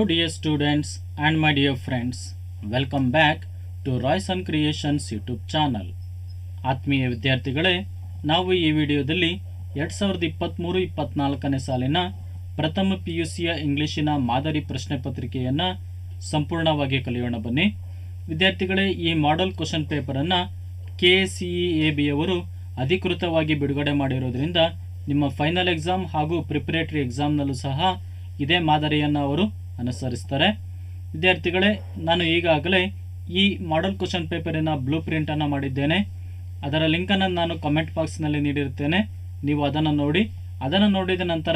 dear students and my dear friends, welcome back to Royson Creations YouTube channel. ಆತ್ಮೀಯ ವಿದ್ಯಾರ್ಥಿಗಳೇ, ನಾವು ಈ ವಿಡಿಯೋದಲ್ಲಿ 2023-24ನೇ ಸಾಲಿನ ಪ್ರಥಮ PUCಯ ಇಂಗ್ಲಿಷಿನ ಮಾದರಿ ಪ್ರಶ್ನೆ ಪತ್ರಿಕೆಯನ್ನು ಸಂಪೂರ್ಣವಾಗಿ ಕಲಿಯೋಣ ಬನ್ನಿ. ವಿದ್ಯಾರ್ಥಿಗಳೇ, ಈ ಮಾಡೆಲ್ ಕ್ವೆಶ್ಚನ್ ಪೇಪರನ್ನು KCEAB ಅವರು ಅಧಿಕೃತವಾಗಿ ಬಿಡುಗಡೆ ಮಾಡಿರೋದ್ರಿಂದ ನಿಮ್ಮ ಫೈನಲ್ ಎಕ್ಸಾಮ್ ಹಾಗೂ ಪ್ರಿಪರೇಟರಿ ಎಕ್ಸಾಮ್ನಲ್ಲೂ ಸಹ ಇದೇ ಮಾದರಿಯನ್ನು ಅವರು ಅನುಸರಿಸ್ತಾರೆ. ವಿದ್ಯಾರ್ಥಿಗಳೇ, ನಾನು ಈಗಾಗಲೇ ಈ ಮಾಡೆಲ್ ಕ್ವೆಶ್ಚನ್ ಪೇಪರಿನ ಬ್ಲೂ ಪ್ರಿಂಟನ್ನು ಮಾಡಿದ್ದೇನೆ. ಅದರ ಲಿಂಕನ್ನು ನಾನು ಕಮೆಂಟ್ ಬಾಕ್ಸ್ನಲ್ಲಿ ನೀಡಿರುತ್ತೇನೆ. ನೀವು ಅದನ್ನು ನೋಡಿ, ಅದನ್ನು ನೋಡಿದ ನಂತರ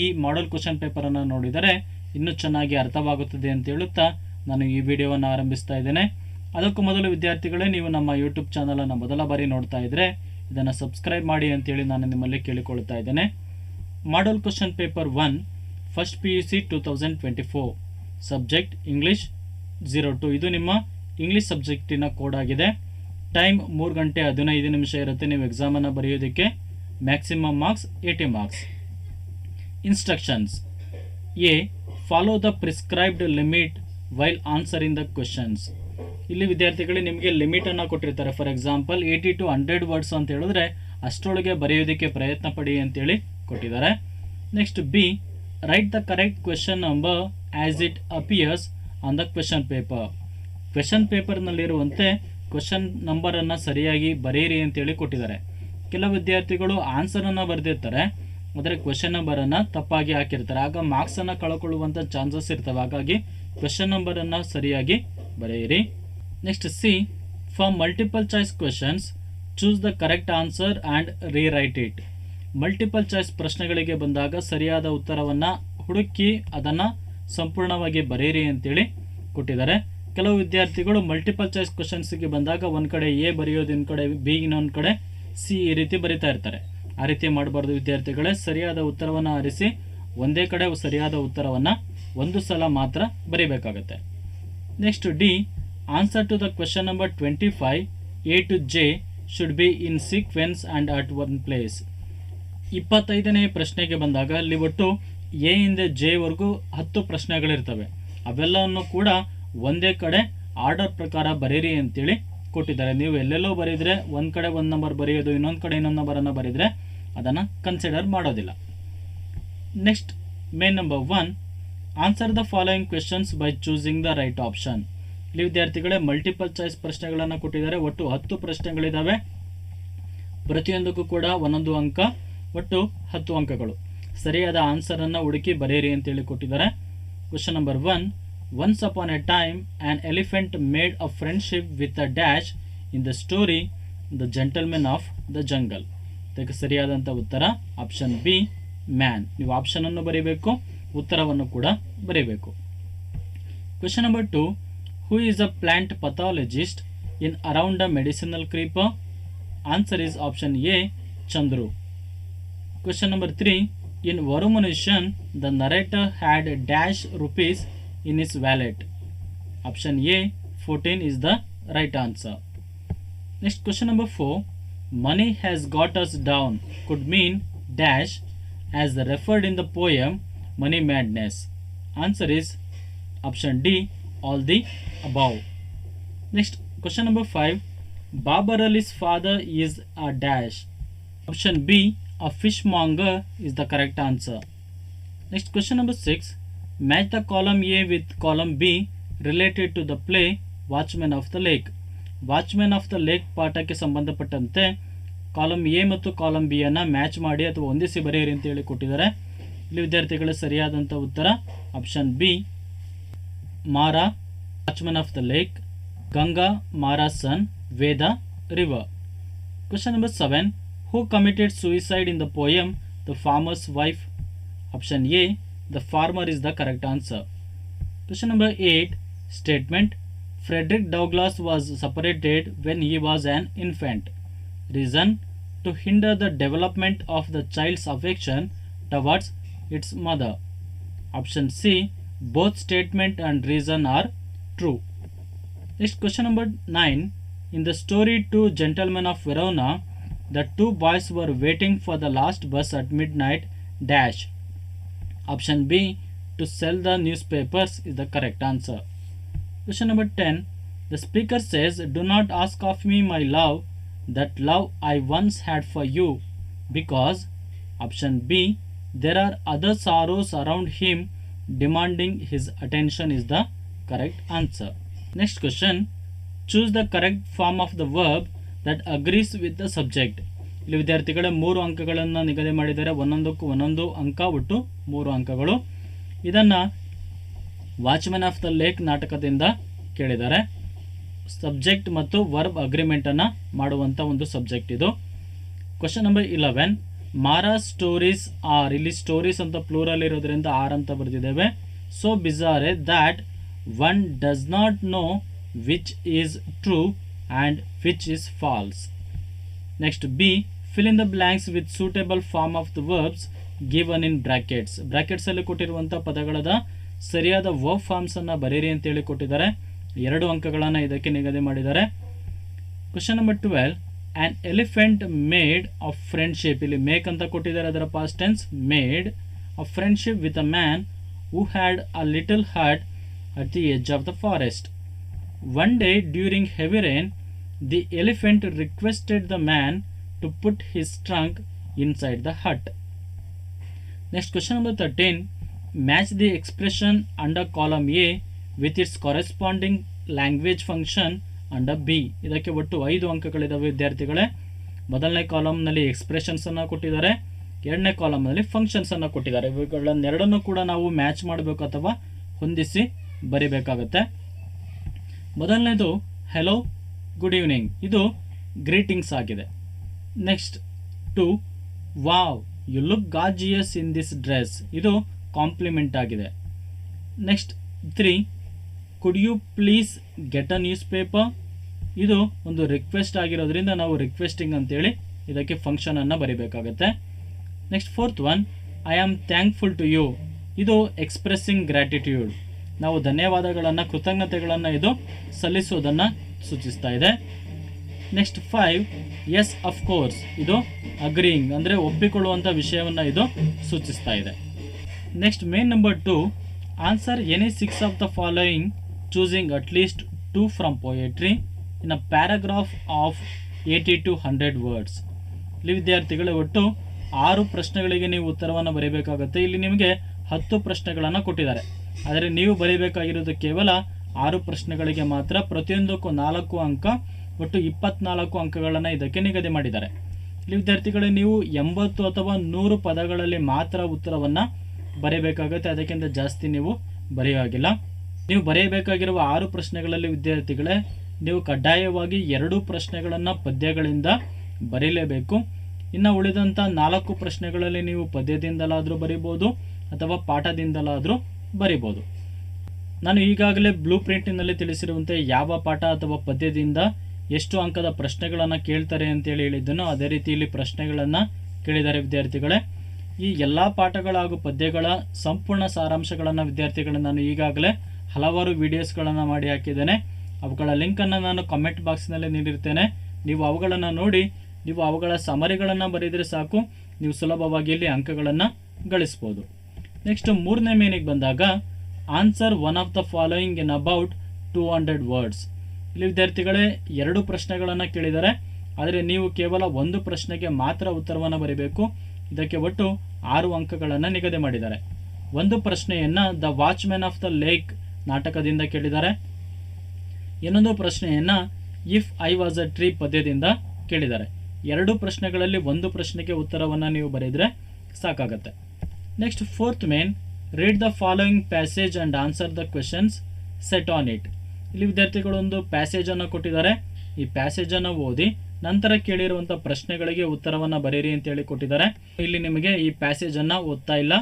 ಈ ಮಾಡೆಲ್ ಕ್ವೆಶ್ಚನ್ ಪೇಪರನ್ನು ನೋಡಿದರೆ ಇನ್ನೂ ಚೆನ್ನಾಗಿ ಅರ್ಥವಾಗುತ್ತದೆ ಅಂತ ಹೇಳುತ್ತಾ ನಾನು ಈ ವಿಡಿಯೋವನ್ನು ಆರಂಭಿಸ್ತಾ ಇದ್ದೇನೆ. ಅದಕ್ಕೂ ಮೊದಲು ವಿದ್ಯಾರ್ಥಿಗಳೇ, ನೀವು ನಮ್ಮ ಯೂಟ್ಯೂಬ್ ಚಾನಲನ್ನು ಮೊದಲ ಬಾರಿ ನೋಡ್ತಾ ಇದ್ದರೆ ಇದನ್ನು ಸಬ್ಸ್ಕ್ರೈಬ್ ಮಾಡಿ ಅಂತೇಳಿ ನಾನು ನಿಮ್ಮಲ್ಲಿ ಕೇಳಿಕೊಳ್ತಾ ಇದ್ದೇನೆ. Model question paper 1 first PUC 2024 subject English 02. ಇದು ನಿಮ್ಮ ಇಂಗ್ಲಿಷ್ ಸಬ್ಜೆಕ್ಟಿನ ಕೋಡ್ ಆಗಿದೆ. ಟೈಮ್ 3 ಗಂಟೆ 15 ನಿಮಿಷ ಇರುತ್ತೆ ನೀವು ಎಕ್ಸಾಮನ್ನು ಬರೆಯೋದಕ್ಕೆ. Maximum marks 80 marks. Instructions: A, follow the prescribed limit while answering the questions. ಇಲ್ಲಿ ವಿದ್ಯಾರ್ಥಿಗಳು ನಿಮಗೆ ಲಿಮಿಟನ್ನು ಕೊಟ್ಟಿರ್ತಾರೆ. ಫಾರ್ ಎಕ್ಸಾಂಪಲ್ 80 to 100 ವರ್ಡ್ಸ್ ಅಂತ ಹೇಳಿದ್ರೆ ಅಷ್ಟರೊಳಗೆ ಬರೆಯೋದಕ್ಕೆ ಪ್ರಯತ್ನ ಪಡಿ ಅಂತೇಳಿ ಕೊಟ್ಟಿದ್ದಾರೆ. Next B, right the correct question number as it appears on the question paper. Question ಪೇಪರ್ನಲ್ಲಿರುವಂತೆ ಕ್ವೆಶನ್ ನಂಬರನ್ನು ಸರಿಯಾಗಿ ಬರೆಯಿರಿ ಅಂತೇಳಿ ಕೊಟ್ಟಿದ್ದಾರೆ. ಕೆಲವು ವಿದ್ಯಾರ್ಥಿಗಳು ಆನ್ಸರನ್ನು ಬರೆದಿರ್ತಾರೆ, ಆದರೆ ಕ್ವೆಶನ್ ನಂಬರನ್ನು ತಪ್ಪಾಗಿ ಹಾಕಿರ್ತಾರೆ. ಆಗ ಮಾರ್ಕ್ಸನ್ನು ಕಳ್ಕೊಳ್ಳುವಂಥ ಚಾನ್ಸಸ್ ಇರ್ತವೆ. ಹಾಗಾಗಿ ಕ್ವೆಶನ್ ನಂಬರನ್ನು ಸರಿಯಾಗಿ ಬರೆಯಿರಿ. Next C, for multiple choice questions choose the correct answer and rewrite it. Multiple choice ಪ್ರಶ್ನೆಗಳಿಗೆ ಬಂದಾಗ ಸರಿಯಾದ ಉತ್ತರವನ್ನು ಹುಡುಕಿ ಅದನ್ನು ಸಂಪೂರ್ಣವಾಗಿ ಬರೆಯಿರಿ ಅಂತೇಳಿ ಕೊಟ್ಟಿದ್ದಾರೆ. ಕೆಲವು ವಿದ್ಯಾರ್ಥಿಗಳು ಮಲ್ಟಿಪಲ್ ಚಾಯ್ಸ್ ಕ್ವೆಶನ್ಸ್ಗೆ ಬಂದಾಗ ಒಂದು ಕಡೆ ಎ ಬರೆಯೋದು, ಇನ್ನೊಂದು ಕಡೆ ಬಿ, ಇನ್ನೊಂದು ಕಡೆ ಸಿ, ಈ ರೀತಿ ಬರಿತಾ ಇರ್ತಾರೆ. ಆ ರೀತಿ ಮಾಡಬಾರ್ದು ವಿದ್ಯಾರ್ಥಿಗಳೇ. ಸರಿಯಾದ ಉತ್ತರವನ್ನು ಆರಿಸಿ ಒಂದೇ ಕಡೆ ಸರಿಯಾದ ಉತ್ತರವನ್ನು ಒಂದು ಸಲ ಮಾತ್ರ ಬರೀಬೇಕಾಗತ್ತೆ. Next D, answer to the question number 25 A to J should be in sequence and at one place. 25ನೇ ಪ್ರಶ್ನೆಗೆ ಬಂದಾಗ ಅಲ್ಲಿ ಒಟ್ಟು ಎ ಇಂದ ಜೆ ವರೆಗೂ 10 ಪ್ರಶ್ನೆಗಳಿರ್ತವೆ. ಅವೆಲ್ಲವನ್ನು ಕೂಡ ಒಂದೇ ಕಡೆ ಆರ್ಡರ್ ಪ್ರಕಾರ ಬರೀರಿ ಅಂತೇಳಿ ಕೊಟ್ಟಿದ್ದಾರೆ. ನೀವು ಎಲ್ಲೆಲ್ಲೋ ಬರೆದರೆ ಒಂದು ಕಡೆ ಒಂದು ನಂಬರ್ ಬರೆಯೋದು, ಇನ್ನೊಂದು ಕಡೆ ಇನ್ನೊಂದು ನಂಬರನ್ನು ಬರೆದರೆ ಅದನ್ನು ಕನ್ಸಿಡರ್ ಮಾಡೋದಿಲ್ಲ. Next main number 1, answer the following questions by choosing the right option. ಇಲ್ಲಿ ವಿದ್ಯಾರ್ಥಿಗಳೇ ಮಲ್ಟಿಪಲ್ ಚಾಯ್ಸ್ ಪ್ರಶ್ನೆಗಳನ್ನು ಕೊಟ್ಟಿದ್ದಾರೆ. ಒಟ್ಟು 10 ಪ್ರಶ್ನೆಗಳಿದ್ದಾವೆ. ಪ್ರತಿಯೊಂದಕ್ಕೂ ಕೂಡ ಒಂದೊಂದು ಅಂಕ, ಒಟ್ಟು 10 ಅಂಕಗಳು. ಸರಿಯಾದ ಆನ್ಸರನ್ನು ಹುಡುಕಿ ಬರೆಯಿರಿ ಅಂತೇಳಿ ಕೊಟ್ಟಿದ್ದಾರೆ. Question number 1, once upon A time an elephant made a friendship with a dash in the story the gentlemen of the jungle. ಇದಕ್ಕೆ ಸರಿಯಾದಂಥ ಉತ್ತರ ಆಪ್ಷನ್ ಬಿ, ಮ್ಯಾನ್. ನೀವು ಆಪ್ಷನನ್ನು ಬರೀಬೇಕು, ಉತ್ತರವನ್ನು ಕೂಡ ಬರೀಬೇಕು. Question number 2, who is a plant pathologist in around a medicinal creeper? Answer is option A, Chandru. Question number 3, in Varumanushyan, the narrator had dash rupees in his wallet. Option A, 14 is the right answer. Next question number 4, money has got us down could mean dash as referred in the poem Money Madness. Answer is option D, all the above. Next question number 5, Babar Ali's father is a dash. Option B, a fishmonger is the correct answer. Next question number 6, match the column A with column B related to the play Watchman of the Lake. Watchman of the Lake ಪಾಠಕ್ಕೆ ಸಂಬಂಧಪಟ್ಟಂತೆ column A ಮತ್ತು column B ಅನ್ನು match ಮಾಡಿ ಅಥವಾ ಹೊಂದಿಸಿ ಬರೆಯಿರಿ ಅಂತ ಹೇಳಿ ಕೊಟ್ಟಿದ್ದಾರೆ. ಇಲ್ಲಿ ವಿದ್ಯಾರ್ಥಿಗಳ ಸರಿಯಾದಂಥ ಉತ್ತರ option B, Mara watchman of the lake, Ganga Mara son, Veda river. Question number 7, who committed suicide in the poem The Farmer's Wife? Option A, the farmer is the correct answer. Question number 8, statement, Frederick Douglass was separated when he was an infant. Reason, to hinder the development of the child's affection towards its mother. Option C, both statement and reason are true. Next question number 9, in the story Two Gentlemen of Verona, the two boys were waiting for the last bus at midnight dash. Option B, to to sell the newspapers is the correct answer. Question number 10. The speaker says, "Do not ask of me, my love, that love I once had for you, because," option B, "there are other sorrows around him demanding his attention" is the correct answer. Next question. Choose the correct form of the verb that agrees with the subject. ಇಲ್ಲಿ ವಿದ್ಯಾರ್ಥಿಗಳೇ 3 ಅಂಕಗಳನ್ನು ನಿಗದಿ ಮಾಡಿದರೆ ಒಂದೊಂದಕ್ಕೂ ಒಂದೊಂದು ಅಂಕ, ಒಟ್ಟು 3 ಅಂಕಗಳು. ಇದನ್ನು ವಾಚ್ಮ್ಯಾನ್ ಆಫ್ ದ ಲೇಕ್ ನಾಟಕದಿಂದ ಕೇಳಿದ್ದಾರೆ. ಸಬ್ಜೆಕ್ಟ್ ಮತ್ತು ವರ್ಬ್ ಅಗ್ರಿಮೆಂಟನ್ನು ಮಾಡುವಂಥ ಒಂದು ಸಬ್ಜೆಕ್ಟ್ ಇದು. Question number 11. Mara stories are, ಇಲ್ಲಿ ಸ್ಟೋರೀಸ್ ಅಂತ ಪ್ಲೂರಲ್ ಇರೋದ್ರಿಂದ ಆರ್ ಅಂತ ಬರೆದಿದ್ದೇವೆ. So bizarre that one does not know which is true and which is false. Next B, fill in the blanks with suitable form of the verbs given in brackets. Brackets ಅಲ್ಲಿ ಕೊಟ್ಟಿರುವಂಥ ಪದಗಳದ ಸರಿಯಾದ verb forms ಅನ್ನು ಬರೀರಿ ಅಂತೇಳಿ ಕೊಟ್ಟಿದ್ದಾರೆ. 2 ಅಂಕಗಳನ್ನು ಇದಕ್ಕೆ ನಿಗದಿ ಮಾಡಿದ್ದಾರೆ. Question number 12. an elephant made of friendship, ಇಲ್ಲಿ ಮೇಕ್ ಅಂತ ಕೊಟ್ಟಿದ್ದಾರೆ, ಅದರ past tense made of friendship with a man who had a little hut at the edge of the forest. One day during heavy rain, the elephant requested the man to put his trunk inside the hut. Next, question number 13. Match the expression under column A with its corresponding language function under B. ಇದಕ್ಕೆ ಒಟ್ಟು 5 ಅಂಕಗಳಿದಾವೆ ವಿದ್ಯಾರ್ಥಿಗಳೇ. ಮೊದಲನೇ ಕಾಲಮ್ನಲ್ಲಿ expressions ಅನ್ನು ಕೊಟ್ಟಿದ್ದಾರೆ, ಎರಡನೇ ಕಾಲಮ್ನಲ್ಲಿ functions ಅನ್ನು ಕೊಟ್ಟಿದ್ದಾರೆ. ಇವುಗಳನ್ನೆರಡನ್ನು ಕೂಡ ನಾವು ಮ್ಯಾಚ್ ಮಾಡಬೇಕು ಅಥವಾ ಹೊಂದಿಸಿ ಬರಿಬೇಕಾಗುತ್ತೆ. ಮೊದಲನೇದು ಹೆಲೋ, ಗುಡ್ ಈವ್ನಿಂಗ್, ಇದು ಗ್ರೀಟಿಂಗ್ಸ್ ಆಗಿದೆ. Next 2, wow you look gorgeous in this dress, ಇದು ಕಾಂಪ್ಲಿಮೆಂಟ್ ಆಗಿದೆ. Next 3, could you please get a newspaper, ಇದು ಒಂದು ರಿಕ್ವೆಸ್ಟ್ ಆಗಿರೋದ್ರಿಂದ ನಾವು ರಿಕ್ವೆಸ್ಟಿಂಗ್ ಅಂತೇಳಿ ಇದಕ್ಕೆ ಫಂಕ್ಷನನ್ನು ಬರಿಬೇಕಾಗತ್ತೆ. Next 4th one, I am thankful to you, ಇದು ಎಕ್ಸ್ಪ್ರೆಸ್ಸಿಂಗ್ ಗ್ರ್ಯಾಟಿಟ್ಯೂಡ್, ನಾವು ಧನ್ಯವಾದಗಳನ್ನು, ಕೃತಜ್ಞತೆಗಳನ್ನು ಇದು ಸಲ್ಲಿಸೋದನ್ನು ಸೂಚಿಸ್ತಾ ಇದೆ. ನೆಕ್ಸ್ಟ್ 5, ಎಸ್ ಅಫ್ ಕೋರ್ಸ್, ಇದು ಅಗ್ರೀಯಿಂಗ್ ಅಂದರೆ ಒಪ್ಪಿಕೊಳ್ಳುವಂಥ ವಿಷಯವನ್ನು ಇದು ಸೂಚಿಸ್ತಾ ಇದೆ. Next main number 2, answer any 6 of the following choosing at least 2 from poetry in a paragraph of 80 to 100 words. ಇಲ್ಲಿ ವಿದ್ಯಾರ್ಥಿಗಳೇ ಒಟ್ಟು 6 ಪ್ರಶ್ನೆಗಳಿಗೆ ನೀವು ಉತ್ತರವನ್ನು ಬರೀಬೇಕಾಗುತ್ತೆ. ಇಲ್ಲಿ ನಿಮಗೆ 10 ಪ್ರಶ್ನೆಗಳನ್ನು ಕೊಟ್ಟಿದ್ದಾರೆ, ಆದರೆ ನೀವು ಬರೀಬೇಕಾಗಿರೋದು ಕೇವಲ 6 ಪ್ರಶ್ನೆಗಳಿಗೆ ಮಾತ್ರ. ಪ್ರತಿಯೊಂದಕ್ಕೂ 4 ಅಂಕ, ಒಟ್ಟು 24 ಅಂಕಗಳನ್ನು ಇದಕ್ಕೆ ನಿಗದಿ ಮಾಡಿದ್ದಾರೆ. ಇಲ್ಲಿ ವಿದ್ಯಾರ್ಥಿಗಳೇ ನೀವು 80 ಅಥವಾ 100 ಪದಗಳಲ್ಲಿ ಮಾತ್ರ ಉತ್ತರವನ್ನು ಬರೆಯಬೇಕಾಗುತ್ತೆ, ಅದಕ್ಕಿಂತ ಜಾಸ್ತಿ ನೀವು ಬರೆಯುವಾಗಿಲ್ಲ. ನೀವು ಬರೆಯಬೇಕಾಗಿರುವ 6 ಪ್ರಶ್ನೆಗಳಲ್ಲಿ ವಿದ್ಯಾರ್ಥಿಗಳೇ ನೀವು ಕಡ್ಡಾಯವಾಗಿ 2 ಪ್ರಶ್ನೆಗಳನ್ನು ಪದ್ಯಗಳಿಂದ ಬರೀಲೇಬೇಕು. ಇನ್ನು ಉಳಿದಂಥ 4 ಪ್ರಶ್ನೆಗಳಲ್ಲಿ ನೀವು ಪದ್ಯದಿಂದಲಾದರೂ ಬರಿಬೋದು ಅಥವಾ ಪಾಠದಿಂದಲಾದರೂ ಬರಿಬೋದು. ನಾನು ಈಗಾಗಲೇ ಬ್ಲೂ ಪ್ರಿಂಟಿನಲ್ಲಿ ತಿಳಿಸಿರುವಂತೆ ಯಾವ ಪಾಠ ಅಥವಾ ಪದ್ಯದಿಂದ ಎಷ್ಟು ಅಂಕದ ಪ್ರಶ್ನೆಗಳನ್ನು ಕೇಳ್ತಾರೆ ಅಂತೇಳಿ ಹೇಳಿದ್ದನು, ಅದೇ ರೀತಿ ಇಲ್ಲಿ ಪ್ರಶ್ನೆಗಳನ್ನು ಕೇಳಿದ್ದಾರೆ ವಿದ್ಯಾರ್ಥಿಗಳೇ. ಈ ಎಲ್ಲ ಪಾಠಗಳ ಹಾಗೂ ಪದ್ಯಗಳ ಸಂಪೂರ್ಣ ಸಾರಾಂಶಗಳನ್ನು ವಿದ್ಯಾರ್ಥಿಗಳನ್ನ ನಾನು ಈಗಾಗಲೇ ಹಲವಾರು ವಿಡಿಯೋಸ್ಗಳನ್ನು ಮಾಡಿ ಹಾಕಿದ್ದೇನೆ. ಅವುಗಳ ಲಿಂಕನ್ನು ನಾನು ಕಮೆಂಟ್ ಬಾಕ್ಸ್ನಲ್ಲಿ ನೀಡಿರ್ತೇನೆ. ನೀವು ಅವುಗಳನ್ನು ನೋಡಿ ನೀವು ಅವುಗಳ ಸಮರಿಗಳನ್ನು ಬರೆದರೆ ಸಾಕು, ನೀವು ಸುಲಭವಾಗಿ ಇಲ್ಲಿ ಅಂಕಗಳನ್ನು ಗಳಿಸ್ಬೋದು. ನೆಕ್ಸ್ಟ್ 3ನೇ ಮೇನಿಗೆ ಬಂದಾಗ answer one of the following in about 200 words. ಇಲ್ಲಿ ವಿದ್ಯಾರ್ಥಿಗಳೇ 2 ಪ್ರಶ್ನೆಗಳನ್ನು ಕೇಳಿದ್ದಾರೆ, ಆದರೆ ನೀವು ಕೇವಲ 1 ಪ್ರಶ್ನೆಗೆ ಮಾತ್ರ ಉತ್ತರವನ್ನು ಬರೀಬೇಕು. ಇದಕ್ಕೆ ಒಟ್ಟು 6 ಅಂಕಗಳನ್ನು ನಿಗದಿ ಮಾಡಿದ್ದಾರೆ. ಒಂದು ಪ್ರಶ್ನೆಯನ್ನು the watchman of the lake ನಾಟಕದಿಂದ ಕೇಳಿದ್ದಾರೆ. ಇನ್ನೊಂದು ಪ್ರಶ್ನೆಯನ್ನು if I was a tree ಪದ್ಯದಿಂದ ಕೇಳಿದ್ದಾರೆ. 2 ಪ್ರಶ್ನೆಗಳಲ್ಲಿ 1 ಪ್ರಶ್ನೆಗೆ ಉತ್ತರವನ್ನು ನೀವು ಬರೆದರೆ ಸಾಕಾಗುತ್ತೆ. Next 4th main, read the following passage and answer the questions set on it. ಇಲ್ಲಿ ವಿದ್ಯಾರ್ಥಿಗಳು ಒಂದು ಪ್ಯಾಸೇಜನ್ನು ಕೊಟ್ಟಿದ್ದಾರೆ. ಈ ಪ್ಯಾಸೇಜನ್ನು ಓದಿ ನಂತರ ಕೇಳಿರುವಂಥ ಪ್ರಶ್ನೆಗಳಿಗೆ ಉತ್ತರವನ್ನು ಬರೀರಿ ಅಂತೇಳಿ ಕೊಟ್ಟಿದ್ದಾರೆ. ಇಲ್ಲಿ ನಿಮಗೆ ಈ ಪ್ಯಾಸೇಜನ್ನು ಓದ್ತಾ ಇಲ್ಲ,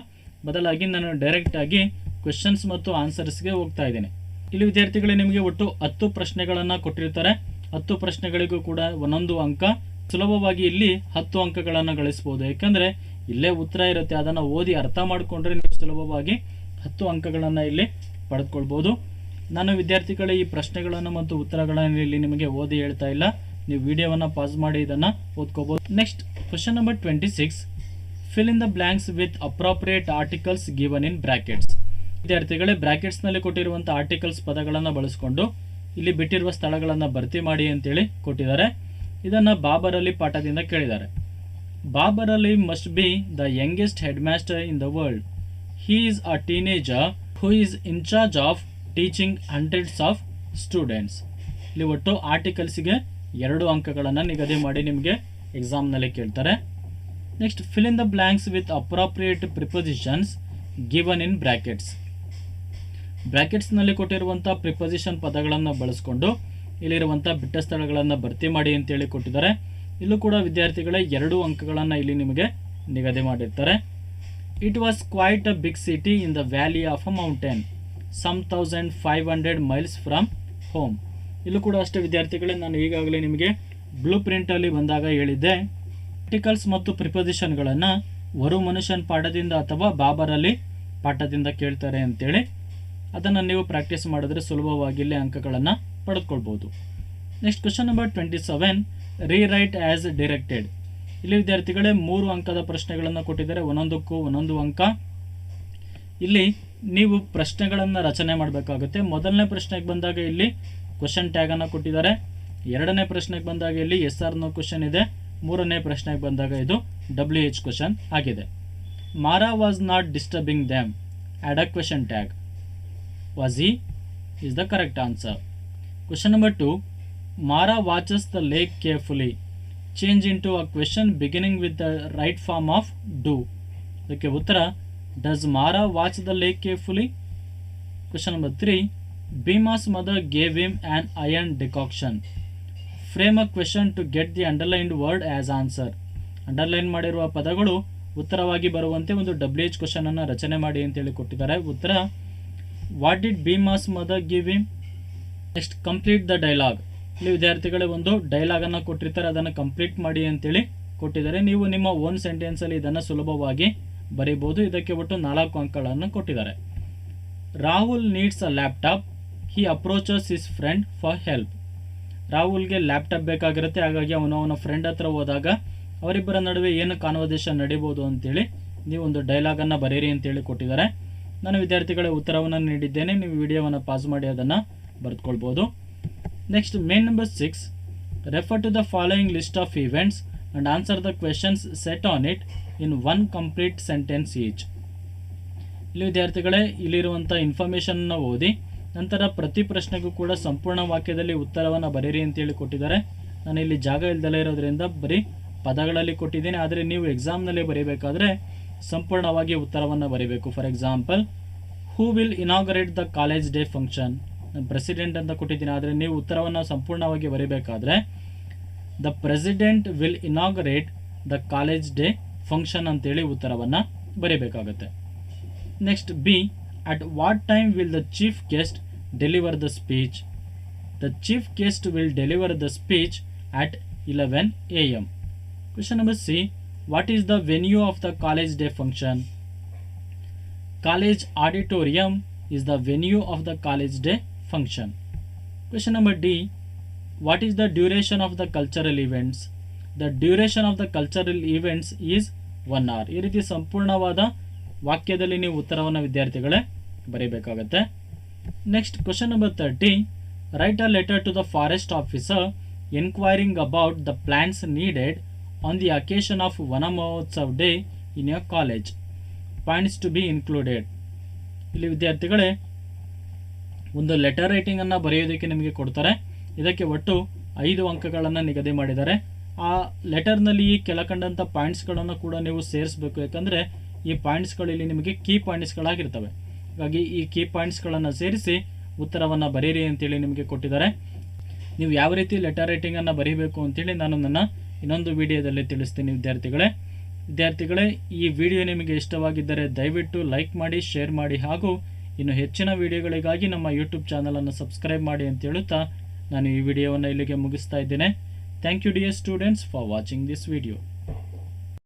ಬದಲಾಗಿ ನಾನು ಡೈರೆಕ್ಟಾಗಿ ಕ್ವೆಶನ್ಸ್ ಮತ್ತು ಆನ್ಸರ್ಸ್ಗೆ ಹೋಗ್ತಾ ಇದ್ದೀನಿ. ಇಲ್ಲಿ ವಿದ್ಯಾರ್ಥಿಗಳು ನಿಮಗೆ ಒಟ್ಟು 10 ಪ್ರಶ್ನೆಗಳನ್ನು ಕೊಟ್ಟಿರ್ತಾರೆ. 10 ಪ್ರಶ್ನೆಗಳಿಗೂ ಕೂಡ 1 ಅಂಕ. ಸುಲಭವಾಗಿ ಇಲ್ಲಿ 10 ಅಂಕಗಳನ್ನು ಗಳಿಸ್ಬೋದು, ಯಾಕಂದರೆ ಇಲ್ಲೇ ಉತ್ತರ ಇರುತ್ತೆ. ಅದನ್ನು ಓದಿ ಅರ್ಥ ಮಾಡಿಕೊಂಡ್ರೆ ನೀವು ಸುಲಭವಾಗಿ 10 ಅಂಕಗಳನ್ನು ಇಲ್ಲಿ ಪಡೆದುಕೊಳ್ಬೋದು. ನಾನು ವಿದ್ಯಾರ್ಥಿಗಳೇ ಈ ಪ್ರಶ್ನೆಗಳನ್ನು ಮತ್ತು ಉತ್ತರಗಳನ್ನು ಇಲ್ಲಿ ನಿಮಗೆ ಓದಿ ಹೇಳ್ತಾ ಇಲ್ಲ, ನೀವು ವಿಡಿಯೋವನ್ನು ಪಾಸ್ ಮಾಡಿ ಇದನ್ನು ಓದ್ಕೋಬೋದು. Next question number 26, fill in the blanks with appropriate articles given in brackets. ವಿದ್ಯಾರ್ಥಿಗಳೇ ಬ್ರಾಕೆಟ್ಸ್ನಲ್ಲಿ ಕೊಟ್ಟಿರುವಂಥ ಆರ್ಟಿಕಲ್ಸ್ ಪದಗಳನ್ನು ಬಳಸಿಕೊಂಡು ಇಲ್ಲಿ ಬಿಟ್ಟಿರುವ ಸ್ಥಳಗಳನ್ನು ಭರ್ತಿ ಮಾಡಿ ಅಂತೇಳಿ ಕೊಟ್ಟಿದ್ದಾರೆ. ಇದನ್ನು ಬಾಬರ್ ಅಲಿ ಪಾಠದಿಂದ ಕೇಳಿದ್ದಾರೆ. Babar Ali must be the youngest head master in the world. He is a teenager who is in charge of teaching hundreds of students. ಇಲ್ಲಿ ಒಟ್ಟು ಆರ್ಟಿಕಲ್ಸ್ಗೆ 2 ಅಂಕಗಳನ್ನು ನಿಗದಿ ಮಾಡಿ ನಿಮಗೆ ಎಕ್ಸಾಮ್ನಲ್ಲಿ ಕೇಳ್ತಾರೆ. Next fill in the blanks with appropriate prepositions given in brackets. ಬ್ರ್ಯಾಕೆಟ್ಸ್ನಲ್ಲಿ ಕೊಟ್ಟಿರುವಂಥ ಪ್ರಿಪೊಸಿಷನ್ ಪದಗಳನ್ನು ಬಳಸಿಕೊಂಡು ಇಲ್ಲಿರುವಂಥ ಬಿಟ್ಟ ಸ್ಥಳಗಳನ್ನು ಭರ್ತಿ ಮಾಡಿ ಅಂತೇಳಿ ಕೊಟ್ಟಿದ್ದಾರೆ. ಇಲ್ಲೂ ಕೂಡ ವಿದ್ಯಾರ್ಥಿಗಳೇ 2 ಅಂಕಗಳನ್ನು ಇಲ್ಲಿ ನಿಮಗೆ ನಿಗದಿ ಮಾಡಿರ್ತಾರೆ. It was quite a big city in the valley of a mountain some 1500 miles from home. ಇಲ್ಲೂ ಕೂಡ ಅಷ್ಟೇ ವಿದ್ಯಾರ್ಥಿಗಳೇ, ನಾನು ಈಗಾಗಲೇ ನಿಮಗೆ ಬ್ಲೂ ಪ್ರಿಂಟಲ್ಲಿ ಬಂದಾಗ ಹೇಳಿದ್ದೆ, ಆರ್ಟಿಕಲ್ಸ್ ಮತ್ತು ಪ್ರಿಪೊಸಿಷನ್ಗಳನ್ನು ವರು ಮನುಷ್ಯನ್ ಪಾಠದಿಂದ ಅಥವಾ ಬಾಬರ್ ಅಲಿ ಪಾಠದಿಂದ ಕೇಳ್ತಾರೆ ಅಂತೇಳಿ ಅದನ್ನು ನೀವು ಪ್ರಾಕ್ಟೀಸ್ ಮಾಡಿದ್ರೆ ಸುಲಭವಾಗಿ ಇಲ್ಲಿ ಅಂಕಗಳನ್ನು ಪಡೆದುಕೊಳ್ಬೋದು. Next question number 27, rewrite as directed. ಇಲ್ಲಿ ವಿದ್ಯಾರ್ಥಿಗಳೇ 3 ಅಂಕದ ಪ್ರಶ್ನೆಗಳನ್ನು ಕೊಟ್ಟಿದ್ದಾರೆ, ಒಂದೊಂದಕ್ಕೂ 1 ಅಂಕ. ಇಲ್ಲಿ ನೀವು ಪ್ರಶ್ನೆಗಳನ್ನು ರಚನೆ ಮಾಡಬೇಕಾಗುತ್ತೆ. ಮೊದಲನೇ ಪ್ರಶ್ನೆಗೆ ಬಂದಾಗ ಇಲ್ಲಿ ಕ್ವಶನ್ ಟ್ಯಾಗನ್ನು ಕೊಟ್ಟಿದ್ದಾರೆ. 2ನೇ ಪ್ರಶ್ನೆಗೆ ಬಂದಾಗ ಇಲ್ಲಿ SR ನೋ ಕ್ವಶನ್ ಇದೆ. 3ನೇ ಪ್ರಶ್ನೆಗೆ ಬಂದಾಗ ಇದು WH ಕ್ವಶನ್ ಆಗಿದೆ. ಮಾರಾ was not disturbing them, add a question tag. Was he is the correct answer. Question number 2, Mara watches the lake carefully. Change into a question beginning with the right form of do. Okay, uttara, does Mara watch the lake carefully? Question number 3, Bhima's mother gave him an iron decoction. Frame a question to get the underlined word as answer. Underline ಮಾಡಿರುವ ಪದಗಳು ಉತ್ತರವಾಗಿ ಬರುವಂತೆ ಒಂದು WH question ಅನ್ನು ರಚನೆ ಮಾಡಿ ಅಂತೇಳಿ ಕೊಟ್ಟಿದ್ದಾರೆ. ಉತ್ತರ, what did Bhima's mother give him. Next complete the dialogue. ಇಲ್ಲಿ ವಿದ್ಯಾರ್ಥಿಗಳೇ ಒಂದು ಡೈಲಾಗನ್ನು ಕೊಟ್ಟಿರ್ತಾರೆ, ಅದನ್ನು ಕಂಪ್ಲೀಟ್ ಮಾಡಿ ಅಂತೇಳಿ ಕೊಟ್ಟಿದ್ದಾರೆ. ನೀವು ನಿಮ್ಮ ಓನ್ ಸೆಂಟೆನ್ಸಲ್ಲಿ ಇದನ್ನು ಸುಲಭವಾಗಿ ಬರೀಬೋದು. ಇದಕ್ಕೆ ಒಟ್ಟು 4 ಅಂಕಗಳನ್ನು ಕೊಟ್ಟಿದ್ದಾರೆ. Rahul needs a laptop, he approaches his friend for help. ರಾಹುಲ್ಗೆ ಲ್ಯಾಪ್ಟಾಪ್ ಬೇಕಾಗಿರುತ್ತೆ, ಹಾಗಾಗಿ ಅವನ ಫ್ರೆಂಡ್ ಹತ್ರ ಹೋದಾಗ ಅವರಿಬ್ಬರ ನಡುವೆ ಏನು ಕಾನ್ವರ್ಸೇಷನ್ ನಡೀಬೋದು ಅಂತೇಳಿ ನೀವು ಒಂದು ಡೈಲಾಗನ್ನು ಬರೀರಿ ಅಂತೇಳಿ ಕೊಟ್ಟಿದ್ದಾರೆ. ನಾನು ವಿದ್ಯಾರ್ಥಿಗಳ ಉತ್ತರವನ್ನು ನೀಡಿದ್ದೇನೆ, ನೀವು ವಿಡಿಯೋವನ್ನು ಪಾಸ್ ಮಾಡಿ ಅದನ್ನು ಬರೆದುಕೊಳ್ಬೋದು. Next main number 6, refer to the following list of events and answer the questions set on it in 1 complete sentence each. ಇಲ್ಲಿ ವಿದ್ಯಾರ್ಥಿಗಳೇ ಇಲ್ಲಿರುವಂಥ ಇನ್ಫಾರ್ಮೇಷನ್ನ ಓದಿ ನಂತರ ಪ್ರತಿ ಪ್ರಶ್ನೆಗೂ ಕೂಡ ಸಂಪೂರ್ಣ ವಾಕ್ಯದಲ್ಲಿ ಉತ್ತರವನ್ನು ಬರೀರಿ ಅಂತೇಳಿ ಕೊಟ್ಟಿದ್ದಾರೆ. ನಾನು ಇಲ್ಲಿ ಜಾಗ ಇಲ್ದಲೇ ಇರೋದ್ರಿಂದ ಬರೀ ಪದಗಳಲ್ಲಿ ಕೊಟ್ಟಿದ್ದೀನಿ, ಆದರೆ ನೀವು ಎಕ್ಸಾಮ್ನಲ್ಲಿ ಬರೀಬೇಕಾದ್ರೆ ಸಂಪೂರ್ಣವಾಗಿ ಉತ್ತರವನ್ನು ಬರೀಬೇಕು. For example, who will inaugurate the college day function. ನಾನು ಪ್ರೆಸಿಡೆಂಟ್ ಅಂತ ಕೊಟ್ಟಿದ್ದೀನಿ, ಆದರೆ ನೀವು ಉತ್ತರವನ್ನು ಸಂಪೂರ್ಣವಾಗಿ ಬರೀಬೇಕಾದ್ರೆ the president will inaugurate the college day function ಅಂತೇಳಿ ಉತ್ತರವನ್ನು ಬರೀಬೇಕಾಗುತ್ತೆ. Next B, at what time will the chief guest deliver the speech. The chief guest will deliver the speech at 11 AM. Question number C, what is the venue of the college day function? College auditorium is the venue of the college day function. Question number D, what is the duration of the cultural events? The duration of the cultural events is 1 hour. ಈ ರೀತಿ ಸಂಪೂರ್ಣವಾದ ವಾಕ್ಯದಲ್ಲಿ ನೀವು ಉತ್ತರವನ್ನು ವಿದ್ಯಾರ್ಥಿಗಳೇ ಬರೀಬೇಕಾಗುತ್ತೆ. Next question number 30, write a letter to the forest officer enquiring about the plants needed on the occasion of Vana Mahotsav day in your college. Points to be included. ಇಲ್ಲಿ ವಿದ್ಯಾರ್ಥಿಗಳೇ ಒಂದು ಲೆಟರ್ ರೈಟಿಂಗನ್ನು ಬರೆಯೋದಕ್ಕೆ ನಿಮಗೆ ಕೊಡ್ತಾರೆ. ಇದಕ್ಕೆ ಒಟ್ಟು 5 ಅಂಕಗಳನ್ನು ನಿಗದಿ ಮಾಡಿದ್ದಾರೆ. ಆ ಲೆಟರ್ನಲ್ಲಿ ಈ ಕೆಳಕಂಡಂಥ ಪಾಯಿಂಟ್ಸ್ಗಳನ್ನು ಕೂಡ ನೀವು ಸೇರಿಸಬೇಕು, ಯಾಕಂದರೆ ಈ ಪಾಯಿಂಟ್ಸ್ಗಳು ಇಲ್ಲಿ ನಿಮಗೆ ಕೀ ಪಾಯಿಂಟ್ಸ್ಗಳಾಗಿರ್ತವೆ. ಹಾಗಾಗಿ ಈ ಕೀ ಪಾಯಿಂಟ್ಸ್ಗಳನ್ನು ಸೇರಿಸಿ ಉತ್ತರವನ್ನು ಬರೀರಿ ಅಂತೇಳಿ ನಿಮಗೆ ಕೊಟ್ಟಿದ್ದಾರೆ. ನೀವು ಯಾವ ರೀತಿ ಲೆಟರ್ ರೈಟಿಂಗನ್ನು ಬರೀಬೇಕು ಅಂತೇಳಿ ನಾನು ನನ್ನ ಇನ್ನೊಂದು ವಿಡಿಯೋದಲ್ಲಿ ತಿಳಿಸ್ತೀನಿ ವಿದ್ಯಾರ್ಥಿಗಳೇ. ಈ ವಿಡಿಯೋ ನಿಮಗೆ ಇಷ್ಟವಾಗಿದ್ದರೆ ದಯವಿಟ್ಟು ಲೈಕ್ ಮಾಡಿ, ಶೇರ್ ಮಾಡಿ, ಹಾಗೂ ಇನ್ನು ಹೆಚ್ಚಿನ ವಿಡಿಯೋಗಳಿಗಾಗಿ ನಮ್ಮ ಯೂಟ್ಯೂಬ್ ಚಾನಲನ್ನು ಸಬ್ಸ್ಕ್ರೈಬ್ ಮಾಡಿ ಅಂತ ಹೇಳುತ್ತಾ ನಾನು ಈ ವಿಡಿಯೋವನ್ನು ಇಲ್ಲಿಗೆ ಮುಗಿಸ್ತಾ ಇದ್ದೇನೆ. Thank you dear students for watching this video.